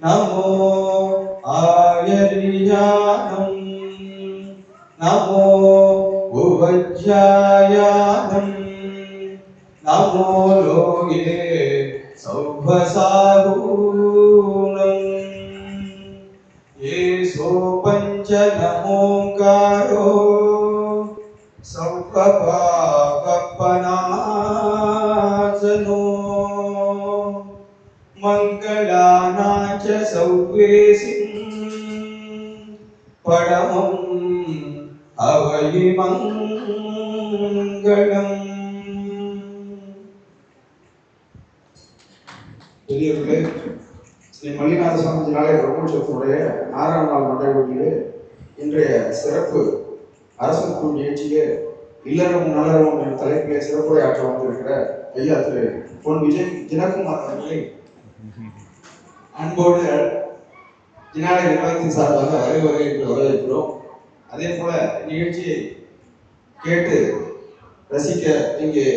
நமோ ஆயரியானம் நமோ உபஜ்ஜாயானம் நமோ லோகே சௌபசாரூணம் ஏசோ பஞ்ச நமோங்காரோ சௌபபாவப்பனாசனோ மங்களானாச்ச சௌவேசிம் பரமம் அவை மங்களம். பெரியவர்களே, ஸ்ரீ மல்லிநாத சுவாமி நாளைய பிரம்மோற்சவத்தினுடைய 6ஆம் நாள் நடைபெறுகிறது. இன்றைய சிறப்பு அரசு குழு நிகழ்ச்சியிலே இல்லறம் நலரும் என்ற தலைப்பிலே சிறப்புரையாற்ற வந்திருக்கிற ஐயா திரு பொன் விஜய் தினகுமார் அவர்களை அன்போடு ஜினாலய நிறுவனத்தின் சார்பாக வருவதை என்று வரவேற்கிறோம். அதே போல நிகழ்ச்சியை கேட்டு ரசிக்க இங்கே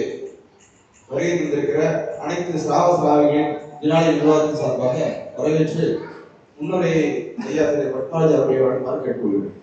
வருகை தந்திருக்கிற அனைத்து சிராவ சிராவிகளின் ஜினாலய நிர்வாகத்தின் சார்பாக வரவேற்று முன்னுரையை ஐயா திரு பத்மராஜ் அவர்களை வழங்குமாறு கேட்டுக்கொள்கிறேன்.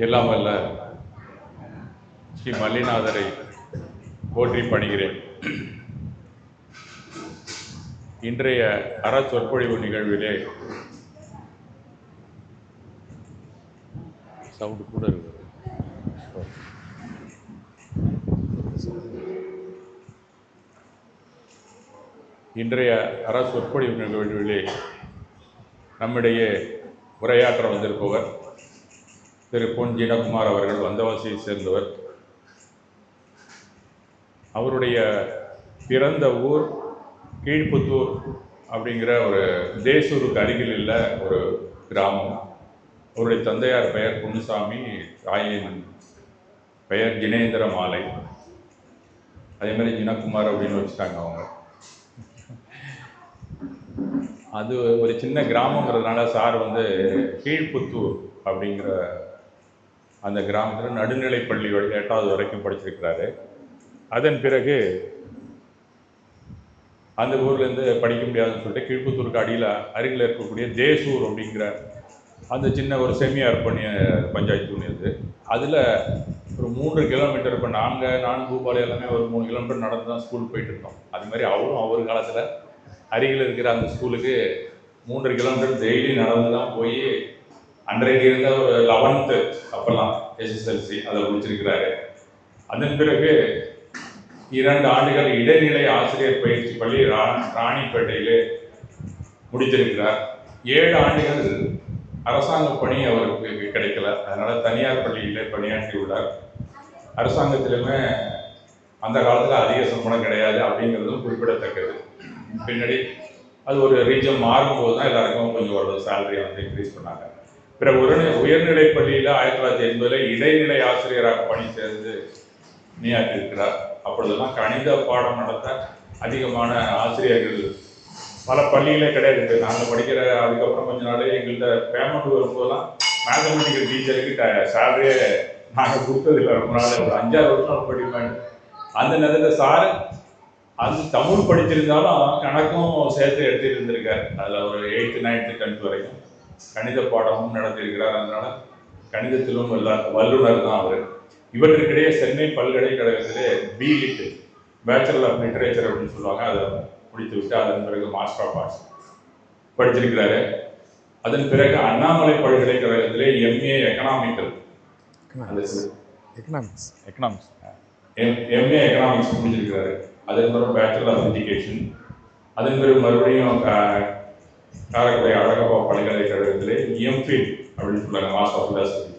எல்லாம் வல்ல ஸ்ரீ மல்லிநாதரை போற்றி பணிகிறேன். இன்றைய அறச்சொற்பொழிவு நிகழ்விலே சவுண்டு கூட இருக்குது. இன்றைய அறச்சொற்பொழிவு நிகழ்விலே நம்மிடையே உரையாற்ற வந்திருப்பவர் திரு பொன் ஜினகுமார் அவர்கள் வந்தவாசியை சேர்ந்தவர். அவருடைய பிறந்த ஊர் கீழ்புத்தூர் அப்படிங்கிற ஒரு தேசூருக்கு அருகில் உள்ள ஒரு கிராமம். அவருடைய தந்தையார் பெயர் பொன்னுசாமி, தாயின் பெயர் ஜினேந்திர மாலை. அதே மாதிரி ஜினகுமார் அப்படின்னு வச்சுட்டாங்க அவங்க. அது ஒரு சின்ன கிராமங்கிறதுனால சார் வந்து கீழ்புத்தூர் அப்படிங்கிற அந்த கிராமத்தில் நடுநிலைப்பள்ளி 8வது வரைக்கும் படிச்சிருக்கிறாரு. அதன் பிறகு அந்த ஊர்லேருந்து படிக்க முடியாதுன்னு சொல்லிட்டு கீழ்புத்தூருக்கு அருகில் இருக்கக்கூடிய தேசூர் அப்படிங்கிற அந்த சின்ன ஒரு செமி அர்பனிய பஞ்சாயத்து ஒன்று இருக்குது. அதில் ஒரு 3 கிலோமீட்டர், இப்போ நான் பூபால் எல்லாமே ஒரு 3 கிலோமீட்டர் நடந்து தான் ஸ்கூல் போயிட்டு இருந்தோம். அது மாதிரி அவரும் ஒரு காலத்தில் அருகில் இருக்கிற அந்த ஸ்கூலுக்கு 3 கிலோமீட்டர் டெய்லி நடந்து தான் போய் அன்றைக்கு இருந்த ஒரு 11th அப்பெல்லாம் SSLC அதை முடிச்சிருக்கிறாரு. அதன் பிறகு 2 ஆண்டுகள் இடைநிலை ஆசிரியர் பயிற்சி பள்ளி ராணிப்பேட்டையிலே முடித்திருக்கிறார். 7 ஆண்டுகள் அரசாங்க பணி அவருக்கு கிடைக்கல. அதனால் தனியார் பள்ளியிலே பணியாற்றியுள்ளார். அரசாங்கத்திலுமே அந்த காலத்தில் அதிக சம்பளம் கிடையாது அப்படிங்கிறதும் குறிப்பிடத்தக்கது. பின்னாடி அது ஒரு ரீஜன் மாறும்போது தான் எல்லாருக்கும் கொஞ்சம் ஒரு சேலரியை வந்து இன்க்ரீஸ் பண்ணாங்க. பிறகு உயர்நிலை பள்ளியில் 1980 இடைநிலை ஆசிரியராக பணி சேர்ந்து பணியாற்றியிருக்கிறார். அப்பொழுதெல்லாம் கணித பாடம் நடத்த அதிகமான ஆசிரியர்கள் பல பள்ளிகளே கிடையாது. நாங்கள் படிக்கிற அதுக்கப்புறம் கொஞ்ச நாள் எங்கள்கிட்ட பேமெண்ட் வரும்போதெல்லாம் மேத்தமெட்டிக்கல் டீச்சருக்கு சேலரியே நாங்கள் கொடுத்ததில்லை. ரொம்ப நாள் ஒரு 5-6 வருஷம் படிப்பேன். அந்த நேரத்தில் சார் அது தமிழ் படிச்சிருந்தாலும் கணக்கும் சேர்த்து எடுத்துகிட்டு இருந்திருக்காரு. அதில் ஒரு 8th 9th 10th வரைக்கும் கணித பாடமும் நடத்தியிருக்கிறார். அதனால கணிதத்திலும் வல்லுநர் தான் அவர். இவற்றுக்கிடையே சென்னை பல்கலைக்கழகத்திலே பிலிட் பேச்சுலர் ஆஃப் லிட்ரேச்சர் அப்படின்னு சொல்லுவாங்க, அதை முடித்து விட்டு அதன் பிறகு மாஸ்டர் ஆஃப் ஆர்ட்ஸ் படிச்சிருக்கிறாரு. அதன் பிறகு அண்ணாமலை பல்கலைக்கழகத்திலே MA எக்கனாமிக்ஸ் முடிச்சிருக்கிறாரு. அதன் பிறகு பேச்சுலர் ஆஃப் எஜுகேஷன். அதன் பிறகு மறுபடியும் காரைக்குடி அழகப்பா பல்கலைக்கழகத்திலே MPhil அப்படின்னு சொல்லுவாங்க, மாஸ்டர் ஆஃப் பிலாசபி,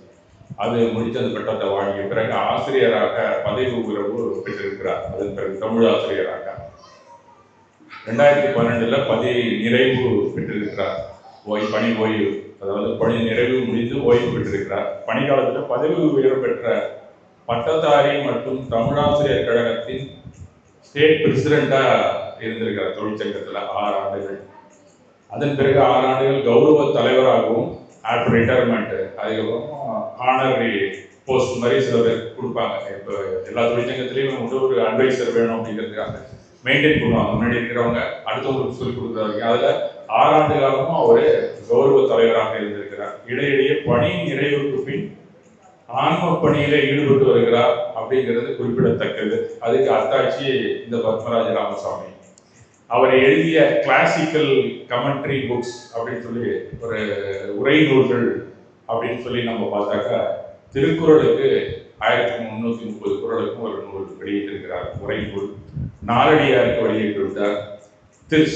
அது முடித்து அந்த பட்டத்தை வாங்கிட்டு பிறகு ஆசிரியராக பதவி உயர்வு பெற்றிருக்கிறார். அதன் பிறகு தமிழ் ஆசிரியராக 2012 பதவி நிறைவு பெற்றிருக்கிறார். பணி ஓய்வு, அதாவது பணி நிறைவு முடிந்து ஓய்வு பெற்றிருக்கிறார். பணிக்காலத்தில் பதவி உயர்வு பெற்ற பட்டதாரி மற்றும் தமிழாசிரியர் கழகத்தின் ஸ்டேட் பிரசிடெண்டா இருந்திருக்கிறார் தொழிற்சங்கத்தில் 6 ஆண்டுகள். அதன் பிறகு 6 ஆண்டுகள் கௌரவ தலைவராகவும் ஆஃப்டர் ரிட்டையர்மெண்ட், அதுக்கப்புறம் ஆனரரி போஸ்ட் மாதிரி சில பேர் கொடுப்பாங்க. இப்போ எல்லா தொழிற்சங்கத்திலையும் ஒரு அட்வைசர் வேணும் அப்படிங்கிறதுக்காக மெயின்டைன் பண்ணுவாங்க. முன்னாடி இருக்கிறவங்க அடுத்தவங்களுக்கு சொல்லிக் கொடுக்குறாங்க. அதில் 6 ஆண்டு காலமும் அவர் கௌரவ தலைவராக இருந்திருக்கிறார். இடையிடையே பணி நிறைவுக்கு பின் ஆன்ம பணியில ஈடுபட்டு வருகிறார் அப்படிங்கிறது குறிப்பிடத்தக்கது. அதுக்கு அத்தாட்சி இந்த பத்மராஜ ராமசாமி. அவர் எழுதிய கிளாசிக்கல் கமெண்ட்ரி புக்ஸ் அப்படின்னு சொல்லி ஒரு உரை நூல்கள் அப்படின்னு சொல்லி நம்ம பார்த்தாக்கா, திருக்குறளுக்கு 1330 குறளுக்கும் ஒரு நூல் வெளியிட்டிருக்கிறார், உரை நூல். நாலடியாருக்கு வெளியிட்டிருக்கிறார்.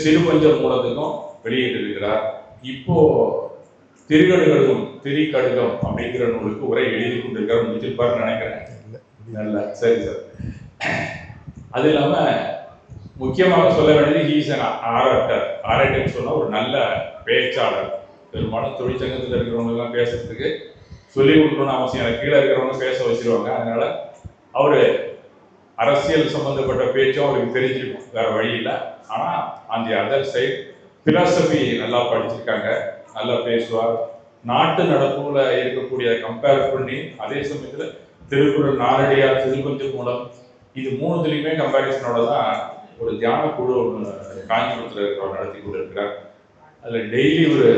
சிறுபஞ்ச மூலத்துக்கும் வெளியிட்டிருக்கிறார். இப்போ திரிகடுகம் அப்படிங்கிற நூலுக்கு உரை எழுதி கொண்டிருக்கார், முடிச்சிருப்பார் நினைக்கிறேன். நல்ல சரி சார். அது இல்லாம முக்கியமாக சொல்ல வேண்டியது ஹீஸ் அன் ஆரட்டர். ஆரட்டர்னு சொன்னா ஒரு நல்ல பேச்சாளர். பெரும்பாலும் தொழிற்சங்கத்தில் இருக்கிறவங்க எல்லாம் பேசுறதுக்கு சொல்லிக் கொடுக்கணும்னு அவசியம் இல்லை, கீழே இருக்கிறவங்க பேச வச்சிருவாங்க. அதனால அவரு அரசியல் சம்பந்தப்பட்ட பேச்சும் அவருக்கு தெரிஞ்சிருக்கும், வேற வழி இல்லை. ஆனா அந்த அதர் சைட் பிலாசபி நல்லா படிச்சிருக்காங்க, நல்லா பேசுவார். நாட்டு நடப்புல இருக்கக்கூடிய கம்பேர் பண்ணி அதே சமயத்துல திருக்குறள், நாலடியார், சிறுபஞ்ச மூலம், இது 3துலையுமே கம்பேரிசனோட தான் ஒரு தியான குழு ஒன்று காஞ்சிபுரத்தில் இருக்கிறவர் நடத்தி கொண்டு இருக்கிறார். அதில் டெய்லி ஒரு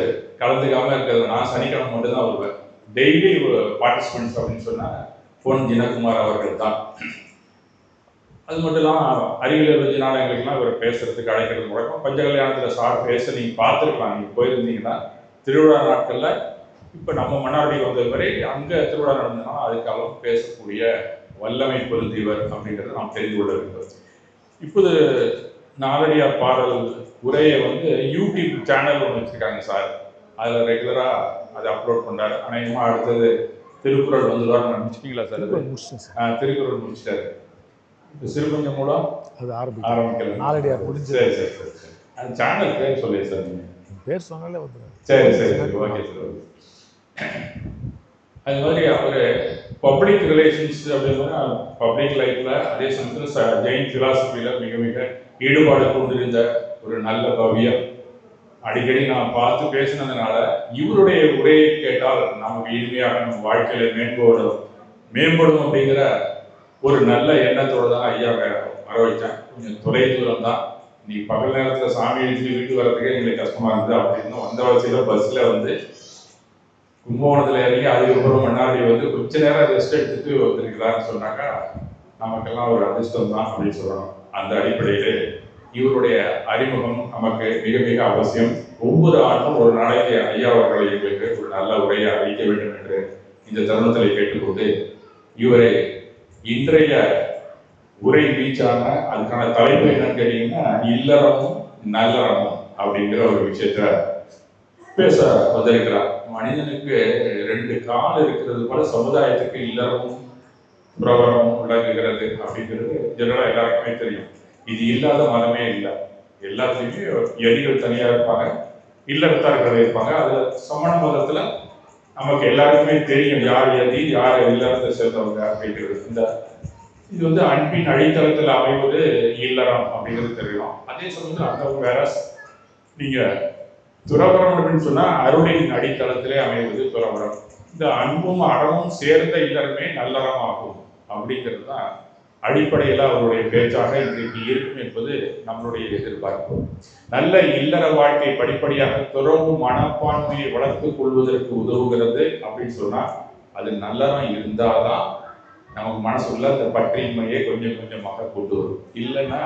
கலந்துக்காம இருக்கிறது, நான் சனிக்கிழமை மட்டும் தான் வருவேன். டெய்லி ஒரு பார்ட்டிசிபென்ட்ஸ் அப்படின்னு சொன்னா பொன் தினகுமார் அவர்கள் தான். அது மட்டும் இல்லாமல் அருகில் இருந்த நாடகங்களுக்கெல்லாம் இவர் பேசுறதுக்கு அழைக்கிறது முழக்கம். பஞ்சகல்யாணத்தில் சார் பேச நீங்கள் பார்த்துருக்கலாம், நீங்கள் போயிருந்தீங்கன்னா. திருவிழா நாட்களில் இப்போ நம்ம மன்னார்குடி வந்த வரை அங்கே திருவிழா நடந்ததுன்னா அதுக்காக பேசக்கூடிய வல்லமை பொருந்தியவர் அப்படிங்கிறத நாம் தெரிந்து கொள்ள வேண்டும். இப்போது நாலடியார் பாடல் உரையை யூடியூப் சேனல் ஒன்று வச்சுருக்காங்க சார். அதில் ரெகுலராக அதை அப்லோட் பண்ணுறாரு. அநேகமாக அடுத்தது திருக்குறள் வந்துடுவார். நினச்சிட்டிங்களா சார்? திருக்குறள் முடிச்சிட்டாரு. சிறுபஞ்ச மூலம் அது ஆரம்பிக்கல. நாலடியார் முடிஞ்சு. சரி சரி சரி சரி. அந்த சேனல் பேர் சொல்லி சார், நீங்கள் பேர் சொன்னாலே வந்துடும். சரி சரி ஓகே சார். அது மாதிரி அவர் பப்ளிக் ரிலேஷன்ஸ் அப்படின்னா பப்ளிக் லைஃப்ல அதே சமயத்தில் ஜெயின் பிலாசபியில மிக மிக ஈடுபாடு கொண்டிருந்த ஒரு நல்ல பவியர். அடிக்கடி நான் பார்த்து பேசினதுனால இவருடைய உரையை கேட்டால் நமக்கு இனிமையாக நம்ம வாழ்க்கையில மேம்படும் அப்படிங்கிற ஒரு நல்ல எண்ணத்தோடு தான் ஐயா வர வச்சேன். கொஞ்சம் தொலை தூரம் தான், நீ பகல் நேரத்தில் சாமி எழுதி வீட்டு வர்றதுக்கே எங்களுக்கு கஷ்டமா இருந்தது அப்படின்னு வந்த வரிசையில பஸ்ல கும்பகோணத்துல இறங்கி அதுக்கப்புறம் மன்னார்குடி கொஞ்ச நேரம் ரெஸ்ட் எடுத்துட்டு வந்திருக்கிறான்னு சொன்னாக்கா நமக்கெல்லாம் ஒரு அதிர்ஷ்டம் தான் அப்படின்னு சொல்லணும். அந்த அடிப்படையிலே இவருடைய அறிமுகம் நமக்கு மிக மிக அவசியம். ஒவ்வொரு ஆண்டும் ஒரு நாளைக்கு ஐயா அவர்களை எங்களுக்கு ஒரு நல்ல உரையை அளிக்க வேண்டும் என்று இந்த தருணத்தில் கேட்டுக்கொண்டு, இவரை இன்றைய உரை வீச்சான அதுக்கான தலைப்பு என்னன்னு கேட்டீங்கன்னா, இல்லறமும் நல்லறமும் அப்படிங்கிற ஒரு விஷயத்த பேச வந்திருக்கிறார். மனிதனுக்கு 2 கால் இருக்கிறது போல சமுதாயத்துக்கு இல்லறமும் புரவரமும் விளங்குகிறது அப்படிங்கிறது ஜெனரலா எல்லாருக்குமே தெரியும். இது இல்லாத மதமே இல்லை. எல்லாத்துலயுமே எதிகள் தனியா இருப்பாங்க, இல்லறத்தார்கள் இருப்பாங்க. அதுல சமண மதத்துல நமக்கு எல்லாருக்குமே தெரியும் யார் எதி, யார் இல்லறத்தை சேர்ந்தவங்க அப்படிங்கிறது. இது அன்பின் அடித்தளத்தில் அமைவது இல்லறம் அப்படிங்கிறது தெரியும். அதே சமயத்தில் அந்த வேற நீங்க துறவரம் அப்படின்னு சொன்னா அருளின் அடித்தளத்திலே அமைவது துறவரம். இந்த அன்பும் அறமும் சேர்ந்த இல்லறமே நல்லறம் ஆகும் அப்படிங்கிறது தான் அடிப்படையில் அவருடைய பேச்சாக இன்றைக்கு இருக்கும் என்பது நம்மளுடைய எதிர்பார்ப்பு. நல்ல இல்லற வாழ்க்கை படிப்படியாக துறவு மனப்பான்மையை வளர்த்துக் கொள்வதற்கு உதவுகிறது அப்படின்னு சொன்னா அது நல்லறம் இருந்தாதான் நமக்கு மனசுக்குள்ள அந்த பற்றின்மையை கொஞ்சம் கொஞ்சமாக கொண்டு வரும். இல்லைன்னா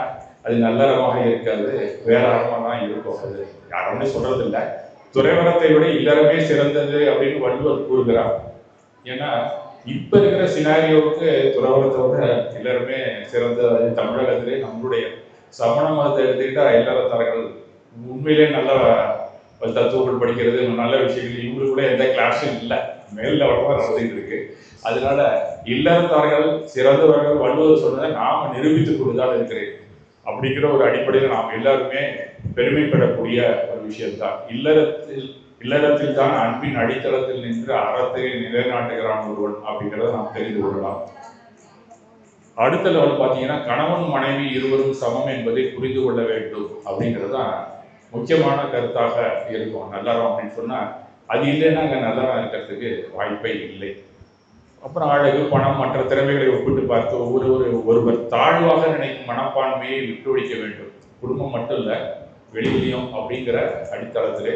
அது நல்லறமாக இருக்காது, வேற அறமாக தான் இருக்கும். அது யாருமே சொல்றது இல்லை. துறைவரத்தை விட இல்லறமே சிறந்தது அப்படின்னு வள்ளுவர் கூறுகிறார். ஏன்னா இப்ப இருக்கிற சினாரியோவுக்கு துறவரத்தை விட எல்லாருமே சிறந்த. தமிழகத்திலே நம்மளுடைய சமண மதத்தை எடுத்துக்கிட்டா இல்லறத்தார்கள் உண்மையிலே நல்ல தத்துவங்கள் படிக்கிறது, நல்ல விஷயங்கள் இவங்களுக்குள்ள எந்த கிளாஸும் இல்லை, மேல் லெவலில் நடந்துட்டு இருக்கு. அதனால இல்லறத்தார்கள் சிறந்தவர்கள் வள்ளுவர் சொன்னதை நாம நிரூபித்துக் கொண்டுதான் இருக்கிறேன் அப்படிங்கிற ஒரு அடிப்படையில் நாம் எல்லாருமே பெருமைப்படக்கூடிய ஒரு விஷயம்தான். இல்லறத்தில் தான் அன்பின் அடித்தளத்தில் நின்று அறத்தை நிலைநாட்டுகிறான் ஒருவன் அப்படிங்கிறத நாம் தெரிந்து கொள்ளலாம். அடுத்த லெவல் பார்த்தீங்கன்னா, கணவன் மனைவி இருவரும் சமம் என்பதை புரிந்து கொள்ள வேண்டும் அப்படிங்கிறது தான் முக்கியமான கருத்தாக இருக்கும். நல்லறம் அப்படின்னு சொன்னா அது இல்லைன்னா அங்கே நல்லறம் இருக்கிறதுக்கு வாய்ப்பே இல்லை. அப்புறம் அழகு, பணம், மற்ற திறமைகளை ஒப்பிட்டு பார்த்து ஒருவர் தாழ்வாக நினைக்கும் மனப்பான்மையை விட்டுவிக்க வேண்டும். குடும்பம் மட்டும் இல்லை, வெளியிலையும் அப்படிங்கிற அடித்தளத்திலே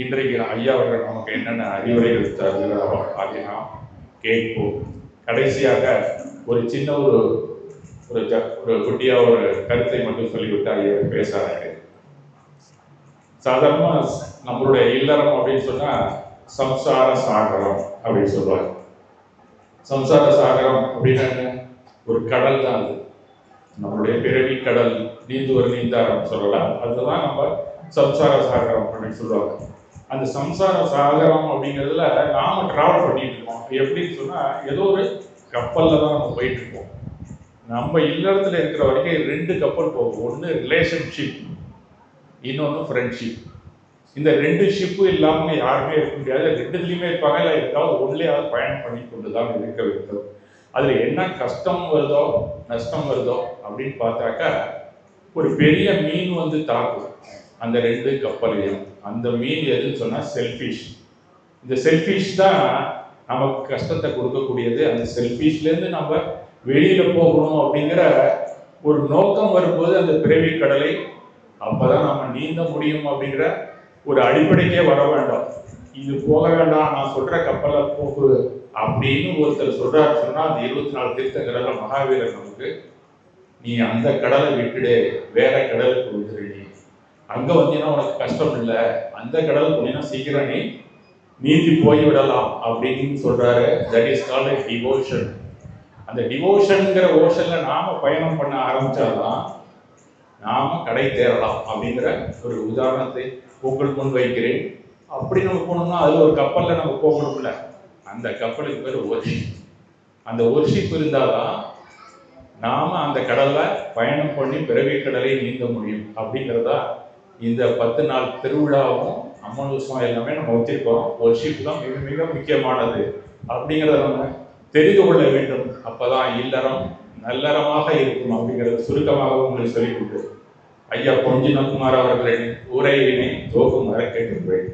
இன்றைக்கு ஐயா அவர்கள் நமக்கு என்னென்ன அறிவுரைகள் தருகிறாரோ அதை நாம் கேட்போம். கடைசியாக ஒரு சின்ன ஒரு குட்டியா ஒரு கருத்தை மட்டும் சொல்லிவிட்டு ஐயா பேசுறாங்க. சாதாரணமா நம்மளுடைய இல்லறம் அப்படின்னு சொன்னா சம்சார சாகரம் அப்படின்னு சொல்லுவாங்க. சம்சார சாகரம் அப்படின்னா ஒரு கடல் தான் அது. நம்மளுடைய பிறவி கடல், நீந்துவர் நீந்தாரம் சொல்லலாம். அதுதான் நம்ம சம்சார சாகரம் அப்படின்னு சொல்லுவாங்க. அந்த சம்சார சாகரம் அப்படிங்கிறதுல நாம டிராவல் பண்ணிட்டு இருக்கோம். எப்படின்னு சொன்னா ஏதோ ஒரு கப்பல்ல தான் நம்ம போயிட்டு இருக்கோம். நம்ம இல்லறத்துல இருக்கிற வரைக்கும் 2 கப்பல் போகும். ஒன்று ரிலேஷன்ஷிப், இன்னொன்று ஃப்ரெண்ட்ஷிப். இந்த 2 ஷிப்பும் இல்லாமல் யாருமே இருக்க முடியாது. 2த்துலையுமே இருப்பாங்க, இல்லை ஏதாவது ஒன்றையாவது பயணம் பண்ணி கொண்டு தான் இருக்க வேண்டும். அதில் என்ன கஷ்டம் வருதோ நஷ்டம் வருதோ அப்படின்னு பார்த்தாக்கா ஒரு பெரிய மீன் வந்து தாக்கும் அந்த 2 கப்பலையும். அந்த மீன் எதுன்னு சொன்னால் செல்ஃபிஷ். இந்த செல்ஃபிஷ் தான் நமக்கு கஷ்டத்தை கொடுக்கக்கூடியது. அந்த செல்ஃபிஷ்லேருந்து நம்ம வெளியில் போகணும் அப்படிங்கிற ஒரு நோக்கம் வரும்போது அந்த பிறவி கடலை அப்போதான் நம்ம நீந்த முடியும் அப்படிங்கிற ஒரு அடிப்படைக்கே வர வேண்டாம். இது போக வேண்டாம், நான் சொல்ற கப்பலை போகு அப்படின்னு ஒருத்தர் சொல்றாரு சொன்னா அந்த 24 தீர்த்தங்கடல மகாவீரர் நமக்கு நீ அந்த கடலை விட்டுடு, வேற கடலுக்கு வந்துரு, நீ அங்க வந்தீங்கன்னா உனக்கு கஷ்டம் இல்லை, அந்த கடலுக்கு போனீங்கன்னா சீக்கிரம் நீ நீந்தி போய்விடலாம் அப்படின்னு சொல்றாரு. That is called devotion. அந்த டிவோஷன்ங்கிற ஓஷன்ல நாம பயணம் பண்ண ஆரம்பிச்சாதான் நாம கடை தேரலாம் அப்படிங்கிற ஒரு உதாரணத்தை உங்கள் முன் வைக்கிறேன். அப்படி நம்ம போனோம்னா அது ஒரு கப்பல்ல நம்ம போகணும்ல, அந்த கப்பலுக்கு பேர் ஒர்ஷிப். அந்த ஒர்ஷிப் இருந்தாதான் நாம அந்த கடல்ல பயணம் பண்ணி பிறவி கடலை நீந்த முடியும். அப்படிங்கிறதா இந்த 10 நாள் திருவிழாவும் அம்மனுசம் எல்லாமே நம்ம வச்சிருக்கோம். ஒர்ஷிப் தான் மிக மிக முக்கியமானது அப்படிங்கிறத நம்ம தெரிந்து கொள்ள வேண்டும். அப்பதான் இல்லறம் நல்லறமாக இருக்கும் அப்படிங்கிறது சுருக்கமாக உங்களுக்கு சொல்லிக் கொடுத்து ஐயா பொஞ்சினகுமார் அவர்களின் உரையினை தோக்கும் வர கேட்டுக்கிறேன்.